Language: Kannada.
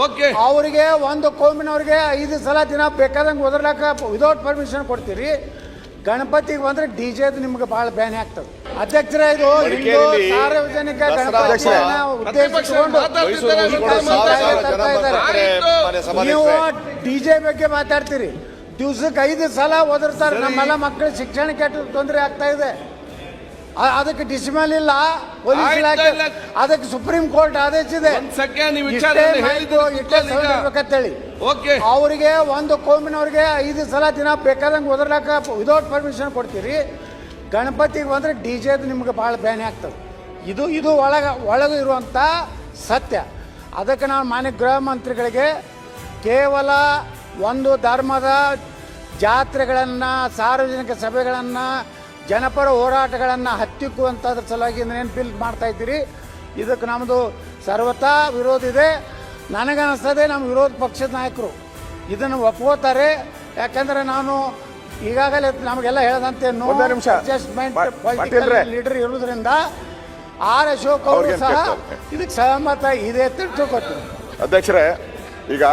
ಓಕೆ. ಅವರಿಗೆ ಒಂದು ಕೋಮಿನವ್ರಿಗೆ 5 ಸಲ ದಿನ ಬೇಕಾದಂಗೆ ಒದರ್ಲಾಕ ವಿದೌಟ್ ಪರ್ಮಿಷನ್ ಕೊಡ್ತೀರಿ. ಗಣಪತಿಗೆ ಬಂದ್ರೆ ಡಿಜೆ ನಿಮ್ಗೆ ಬಹಳ ಬ್ಯಾನ್ ಆಗ್ತದೆ. ಅಧ್ಯಕ್ಷರೇ, ಇದು ಹಿಂದೂ ಸಾರ್ವಜನಿಕ ಗಣಪತಿಯನ್ನ ಉದ್ದೇಶಿಸಿಕೊಂಡು ನೀವು ಡಿಜೆ ಬಗ್ಗೆ ಮಾತಾಡ್ತೀರಿ. ದಿವ್ಸಕ್ಕೆ 5 ಸಲ ಒದರ್ತಾರೆ. ನಮ್ಮೆಲ್ಲ ಮಕ್ಕಳು ಶಿಕ್ಷಣ ಕೆಟ್ಟ ತೊಂದರೆ ಆಗ್ತಾ ಇದೆ. ಅದಕ್ಕೆ ಡಿಸಿಮಲ್ ಇಲ್ಲ, ಪೊಲೀಸ್ ಇಲಾಖೆ ಅದಕ್ಕೆ ಸುಪ್ರೀಂ ಕೋರ್ಟ್ ಆದೇಶಿದೆ. ಅವರಿಗೆ ಒಂದು ಕೋಮಿನವ್ರಿಗೆ 5 ಸಲ ದಿನ ಬೇಕಾದಂಗೆ ಒದರ್ಲಾಕ ವಿದೌಟ್ ಪರ್ಮಿಷನ್ ಕೊಡ್ತೀರಿ. ಗಣಪತಿಗೆ ಬಂದ್ರೆ ಡಿಜೆ ನಿಮ್ಗೆ ಬಹಳ ಬ್ಯಾನ್ ಆಗ್ತದೆ. ಇದು ಒಳಗೆ ಇರುವಂತ ಸತ್ಯ. ಅದಕ್ಕೆ ನಾನು ಮಾನ್ಯ ಗೃಹ ಮಂತ್ರಿಗಳಿಗೆ ಕೇವಲ ಒಂದು ಧರ್ಮದ ಜಾತ್ರೆಗಳನ್ನು, ಸಾರ್ವಜನಿಕ ಸಭೆಗಳನ್ನು, ಜನಪರ ಹೋರಾಟಗಳನ್ನು ಹತ್ತಿಕ್ಕುವಂಥದ್ರ ಸಲುವಾಗಿ ನೆನಪಿಲ್ ಮಾಡ್ತಾ ಇದ್ದೀರಿ. ಇದಕ್ಕೆ ನಮ್ಮದು ಸರ್ವತಾ ವಿರೋಧ ಇದೆ. ನನಗನ್ನಿಸ್ತದೆ ನಮ್ಮ ವಿರೋಧ ಪಕ್ಷದ ನಾಯಕರು ಇದನ್ನು ಒಪ್ಕೋತಾರೆ. ಯಾಕಂದರೆ ನಾನು ಈಗಾಗಲೇ ನಮಗೆಲ್ಲ ಹೇಳದಂತೆ ಅಡ್ಜಸ್ಟ್ಮೆಂಟ್ ಪೊಲಿಟಿಕಲ್ ಲೀಡರ್ ಇರುವುದರಿಂದ ಆರ್ ಅಶೋಕ್ ಅವರು ಸಹ ಇದಕ್ಕೆ ಸಹಮತ ಇದೆ ಅಂತ ತಿಳ್ಕೊತೀನಿ. ಅಧ್ಯಕ್ಷರೇ, ಈಗ